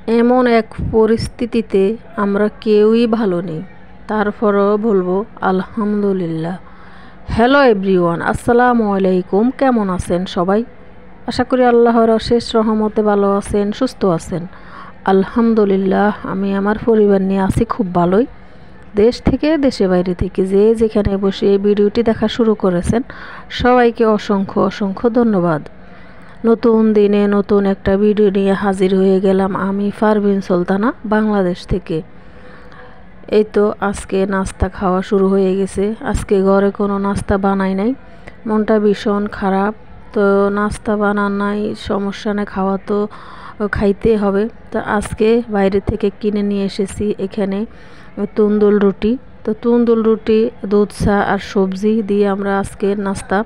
এমন এক পরিস্থিতিতে আমরা কেউই ভালো নেই, তারপরও বলবো আলহামদুলিল্লাহ। হ্যালো এভরিওয়ান, আসসালামু আলাইকুম। কেমন আছেন সবাই? আশা করি আল্লাহর অশেষ রহমতে ভালো আছেন, সুস্থ আছেন। আলহামদুলিল্লাহ, আমি আমার পরিবার নিয়ে আছি খুব ভালোই। দেশ থেকে দেশে বাইরে থেকে যে যেখানে বসে এই ভিডিওটি দেখা শুরু করেছেন, সবাইকে অসংখ্য অসংখ্য ধন্যবাদ। নতুন দিনে নতুন একটা ভিডিও নিয়ে হাজির হয়ে গেলাম আমি, পারভিন সুলতানা, বাংলাদেশ থেকে। এই তো আজকে নাস্তা খাওয়া শুরু হয়ে গেছে। আজকে ঘরে কোনো নাস্তা বানাই নাই, মনটা ভীষণ খারাপ। তো নাস্তা বানান নাই, সমস্যা নেই, খাওয়া তো খাইতে হবে। তো আজকে বাইরে থেকে কিনে নিয়ে এসেছি এখানে তন্দুল রুটি। তো তন্দুল রুটি, দুধ চা আর সবজি দিয়ে আমরা আজকে নাস্তা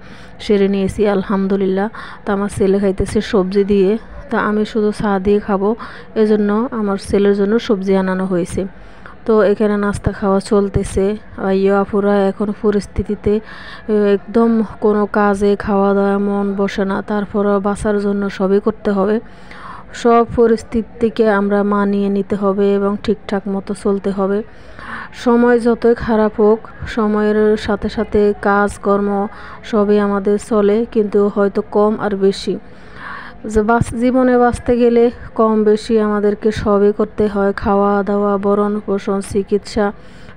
সেরে নিয়েছি আলহামদুলিল্লাহ। তো আমার ছেলে খাইতেছে সবজি দিয়ে, তা আমি শুধু চা দিয়ে খাবো, এজন্য আমার ছেলের জন্য সবজি আনানো হয়েছে। তো এখানে নাস্তা খাওয়া চলতেছে। আপুরা এখন পরিস্থিতিতে একদম কোনো কাজে খাওয়া দাওয়া মন বসে না, তারপরও বাঁচার জন্য সবই করতে হবে। সব পরিস্থিতিকে আমরা মানিয়ে নিতে হবে এবং ঠিকঠাক মতো চলতে হবে। সময় যতই খারাপ হোক, সময়ের সাথে সাথে কাজকর্ম সবই আমাদের চলে, কিন্তু হয়তো কম আর বেশি। যে জীবনে বাঁচতে গেলে কম বেশি আমাদেরকে সবই করতে হয়। খাওয়া দাওয়া, ভরণ পোষণ, চিকিৎসা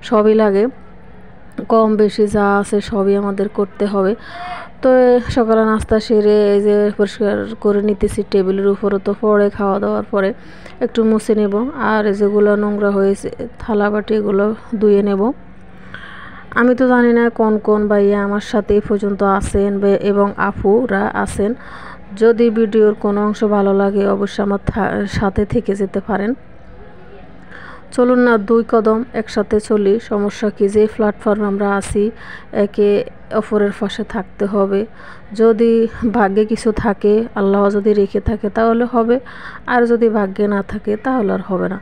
সবই লাগে। কম বেশি যা আছে সবই আমাদের করতে হবে। তো সকালে নাস্তা সেরে এই যে পরিষ্কার করে নিতেছি টেবিলের উপরে। তো পরে খাওয়া দাওয়ার পরে একটু মুছে নেব, আর যেগুলো নোংরা হয়েছে থালা বাটি এগুলো ধুয়ে নেব। আমি তো জানি না কোন কোন ভাইয়া আমার সাথে এই পর্যন্ত আছেন এবং আপুরা আছেন। যদি ভিডিওর কোনো অংশ ভালো লাগে অবশ্যই আমার সাথে থেকে যেতে পারেন। চলুন না দুই কদম একসাথে চলি, সমস্যা কি? যে প্ল্যাটফর্মে আমরা আছি, একে অপরের পাশে থাকতে হবে। যদি ভাগ্যে কিছু থাকে, আল্লাহ যদি রেখে থাকে তাহলে হবে, আর যদি ভাগ্যে না থাকে তাহলে আর হবে না।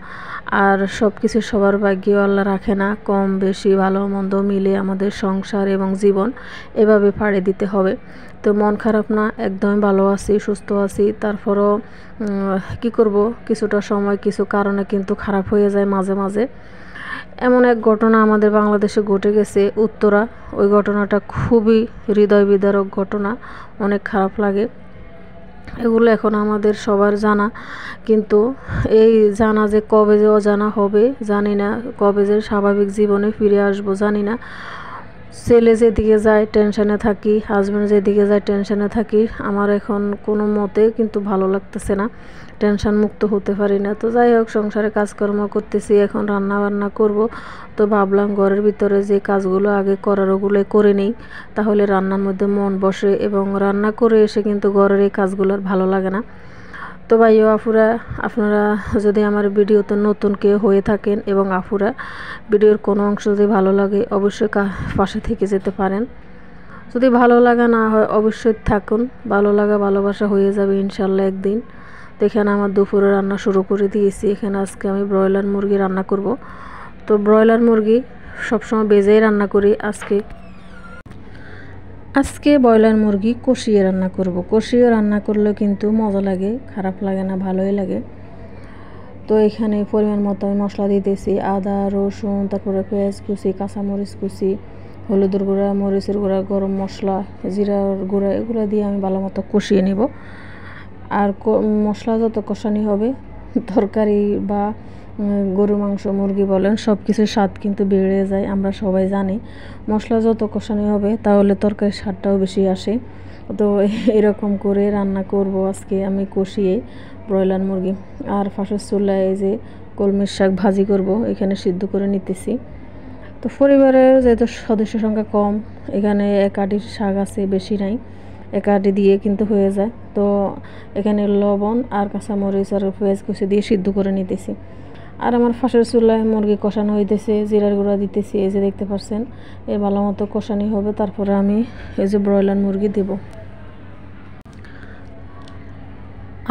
আর সব কিছু সবার ভাগ্যেও আল্লাহ রাখে না। কম বেশি ভালো মন্দ মিলে আমাদের সংসার এবং জীবন এভাবে পাড়ি দিতে হবে। তো মন খারাপ না, একদমই ভালো আছি, সুস্থ আছি। তারপরও কি করব, কিছুটা সময় কিছু কারণে কিন্তু খারাপ হয়ে যায় মাঝে মাঝে। এমন এক ঘটনা আমাদের বাংলাদেশে ঘটে গেছে, উত্তরা। ওই ঘটনাটা খুবই হৃদয় বিদারক ঘটনা, অনেক খারাপ লাগে। এগুলো এখন আমাদের সবার জানা, কিন্তু এই জানা যে কবে যে অজানা হবে জানি না, কবে যে স্বাভাবিক জীবনে ফিরে আসবো জানি না। ছেলে যেদিকে যায় টেনশনে থাকি, হাজব্যান্ড যেদিকে যায় টেনশনে থাকি। আমার এখন কোনো মতে কিন্তু ভালো লাগতেছে না, টেনশন মুক্ত হতে পারি না। তো যাই হোক, সংসারে কাজকর্ম করতেছি, এখন রান্না বান্না করব। তো ভাবলাম ঘরের ভিতরে যে কাজগুলো আগে করার ওগুলো করে নেই, তাহলে রান্নার মধ্যে মন বসে, এবং রান্না করে এসে কিন্তু ঘরের এই কাজগুলো আর ভালো লাগে না। তো ভাইও আপুরা, আপনারা যদি আমার ভিডিওতে নতুন কেউ হয়ে থাকেন এবং আপুরা ভিডিওর কোনো অংশ যদি ভালো লাগে অবশ্যই পাশে থেকে যেতে পারেন। যদি ভালো লাগা না হয় অবশ্যই থাকুন, ভালো লাগা ভালোবাসা হয়ে যাবে ইনশাল্লাহ একদিন। তো এখানে আমার দুপুরে রান্না শুরু করে দিয়েছি। এখানে আজকে আমি ব্রয়লার মুরগি রান্না করব। তো ব্রয়লার মুরগি সবসময় ভেজেই রান্না করি। আজকে ব্রয়লার মুরগি কষিয়ে রান্না করব। কষিয়ে রান্না করলেও কিন্তু মজা লাগে, খারাপ লাগে না, ভালোই লাগে। তো এখানে পরিমাণ মতো আমি মশলা দিতেছি, আদা রসুন, তারপরে পেঁয়াজ কুচি, কাঁচামরিচ কুচি, হলুদের গুঁড়া, মরিচের গুঁড়া, গরম মশলা, জিরার গুঁড়া, এগুলো দিয়ে আমি ভালো মতো কষিয়ে নেব। আর মশলা যত কষানি হবে, তরকারি বা গরু মাংস, মুরগি বলেন, সব কিছুর স্বাদ কিন্তু বেড়ে যায়। আমরা সবাই জানি মশলা যত কষানি হবে তাহলে তরকারির স্বাদটাও বেশি আসে। তো এরকম করে রান্না করব আজকে আমি কষিয়ে ব্রয়লার মুরগি। আর ফাঁসের চুলায় এই যে কলমির শাক ভাজি করব, এখানে সিদ্ধ করে নিতেছি। তো পরিবারের যেহেতু সদস্য সংখ্যা কম, এখানে এক আটি শাক আছে, বেশি নাই, এক আটি দিয়ে কিন্তু হয়ে যায়। তো এখানে লবণ আর কাঁচামরিচ আর পেঁয়াজ কুচি দিয়ে সিদ্ধ করে নিতেছি। আর আমার ফাঁসের চুলায় মুরগি কষানো হইতেছে, জিরার গুঁড়া দিতেছি, এই যে দেখতে পাচ্ছেন। এই ভালো মতো কষানি হবে, তারপরে আমি এই যে ব্রয়লার মুরগি দেব।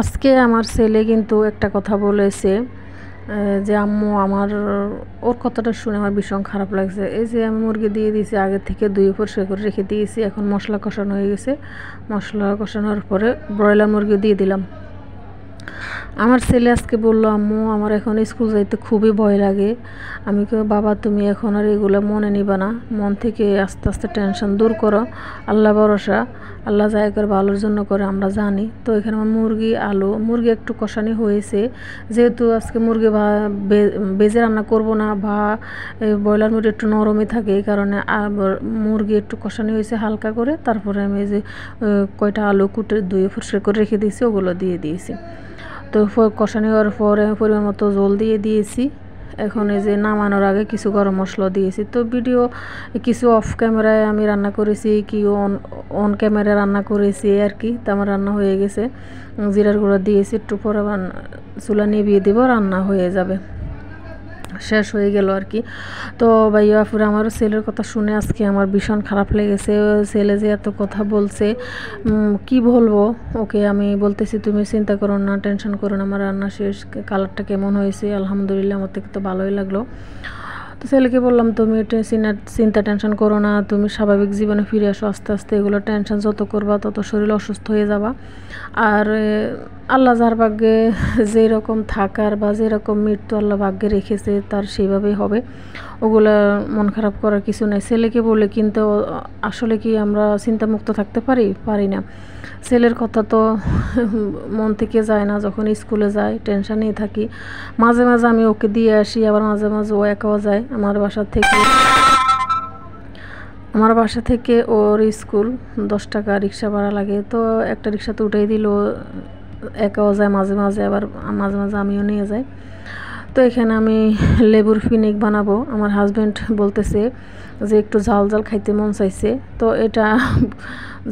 আজকে আমার ছেলে কিন্তু একটা কথা বলেছে যে আম্মু, ওর কথাটা শুনে আমার ভীষণ খারাপ লাগছে। এই যে আমি মুরগি দিয়ে দিয়েছি, আগে থেকে ধুয়ে পরিষ্কার করে রেখে দিয়েছি, এখন মশলা কষানো হয়ে গেছে। মশলা কষানোর পরে ব্রয়লার মুরগি দিয়ে দিলাম। আমার ছেলে আজকে বলল, আম্মু আমার এখন স্কুল যাইতে খুবই ভয় লাগে। আমি কই, বাবা তুমি এখন আর এগুলো মনে নিবা না, মন থেকে আস্তে আস্তে টেনশন দূর করো, আল্লাহ ভরসা, আল্লাহ যাই করে ভালোর জন্য করে আমরা জানি। তো এখানে আমার মুরগি একটু কষানি হয়েছে, যেহেতু আজকে মুরগি বেজে রান্না করব না, বা ব্রয়লার মুরগি একটু নরমই থাকে, এই কারণে মুরগি একটু কষানি হয়েছে হালকা করে। তারপরে আমি যে কয়টা আলু কুটে ধুয়ে পরিষ্কার করে রেখে দিয়েছি ওগুলো দিয়ে দিয়েছি। তো কষানি হওয়ার পরে পরিমাণ মতো জল দিয়ে দিয়েছি। এখন এই যে নামানোর আগে কিছু গরম মশলা দিয়েছি। তো ভিডিও কিছু অফ ক্যামেরায় আমি রান্না করেছি, কি অন ক্যামেরায় রান্না করেছি আর কি। তো আমার রান্না হয়ে গেছে, জিরার গুঁড়া দিয়েছি, একটু পরে চুলা নিভিয়ে দেবো, রান্না হয়ে যাবে, শেষ হয়ে গেল আর কি। তো ভাইয়া পুরো আমার ছেলের কথা শুনে আজকে আমার ভীষণ খারাপ লেগেছে। ছেলে যে এত কথা বলছে, কি বলবো ওকে। আমি বলতেছি তুমি চিন্তা করো না, টেনশন করো না, আমার রান্না শেষ, কালারটা কেমন হয়েছে, আলহামদুলিল্লাহ, আমার থেকে তো ভালোই লাগলো। তো ছেলেকে বললাম তুমি চিন্তা টেনশন করো না, তুমি স্বাভাবিক জীবনে ফিরে আসো আস্তে আস্তে, এগুলো টেনশন যত করবা তত শরীর অসুস্থ হয়ে যাবা। আর আল্লাহ যার ভাগ্যে যেরকম থাকার বা যেরকম মৃত্যু আল্লাহ ভাগ্যে রেখেছে তার সেইভাবেই হবে, ওগুলো মন খারাপ করার কিছু নেই। ছেলেকে বলে কিন্তু আসলে কি আমরা চিন্তামুক্ত থাকতে পারি না। ছেলের কথা তো মন থেকে যায় না, যখন স্কুলে যায় টেনশানেই থাকি। মাঝে মাঝে আমি ওকে দিয়ে আসি, আবার মাঝে মাঝে ও একাও যায়। আমার বাসা থেকে ওর স্কুল 10 টাকা রিক্সা ভাড়া লাগে। তো একটা রিক্সাতে উঠাই দিল, একাও যায় মাঝে মাঝে, আবার মাঝে মাঝে আমিও নিয়ে যাই। তো এখানে আমি লেবুর ফিনিক বানাবো। আমার হাজব্যান্ড বলতেছে যে একটু ঝাল ঝাল খাইতে মন চাইছে। তো এটা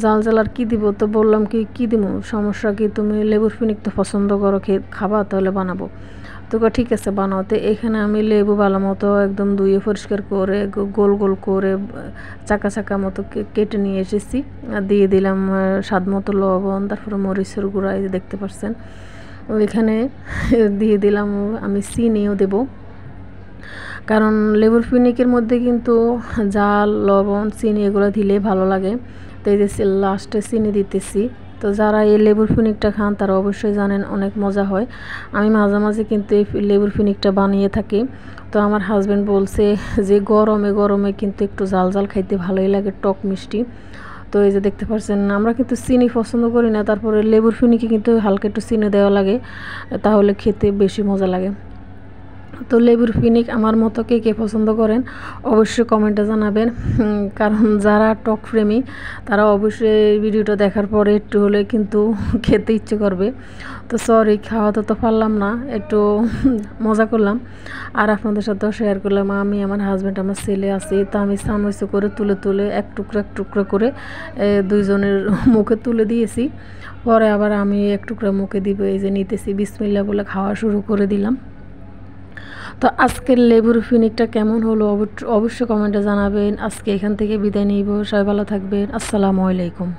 ঝাল ঝাল আর কী দিব, তো বললাম কি দিব, সমস্যা কি, তুমি লেবুর ফিনিক তো পছন্দ করো, খাবা, তাহলে বানাবো। তো ঠিক আছে বানাও। তো এখানে আমি লেবু ভালো মতো একদম ধুয়ে পরিষ্কার করে গোল গোল করে চাকা চাকা মতো কেটে নিয়ে এসেছি, আর দিয়ে দিলাম স্বাদ মতো লবণ, তারপরে মরিচের গুঁড়া, এই যে দেখতে পাচ্ছেন। ওইখানে দিয়ে দিলাম আমি চিনিও দেব, কারণ লেবুর ফিনিকের মধ্যে কিন্তু জাল, লবণ, চিনি এগুলো দিলে ভালো লাগে। তো এই যে লাস্টে চিনি দিতেছি। তো যারা এই লেবুর ফিনিকটা খান তারা অবশ্যই জানেন অনেক মজা হয়। আমি মাঝে মাঝে কিন্তু এই লেবুর ফিনিকটা বানিয়ে থাকি। তো আমার হাজব্যান্ড বলছে যে গরমে গরমে কিন্তু একটু জাল জাল খাইতে ভালোই লাগে, টক মিষ্টি। তো এই যে দেখতে পাচ্ছেন, আমরা কিন্তু চিনি পছন্দ করি না, তারপরে লেবুর ফিনিকে কিন্তু হালকা একটু চিনি দেওয়া লাগে, তাহলে খেতে বেশি মজা লাগে। তো লেবুর ফিনিক আমার মতো কে পছন্দ করেন অবশ্যই কমেন্টে জানাবেন, কারণ যারা টক প্রেমী তারা অবশ্যই ভিডিওটা দেখার পরে একটু হলে কিন্তু খেতে ইচ্ছে করবে। তো সরি, খাওয়াতে তো পারলাম না, একটু মজা করলাম আর আপনাদের সাথেও শেয়ার করলাম। আমি, আমার হাজব্যান্ড, আমার ছেলে আছি। তো আমি চামচ করে তুলে এক টুকরা করে দুইজনের মুখে তুলে দিয়েছি। পরে আবার আমি এক টুকরা মুখে দিব, এই যে নিতেছি, বিসমিল্লাহ বলে খাওয়া শুরু করে দিলাম। তো আজকের লেবুর ফিনিকটা কেমন হলো অবশ্যই কমেন্টে জানাবেন। আজকে এখান থেকে বিদায় নিব, সবাই ভালো থাকবেন, আসসালামু আলাইকুম।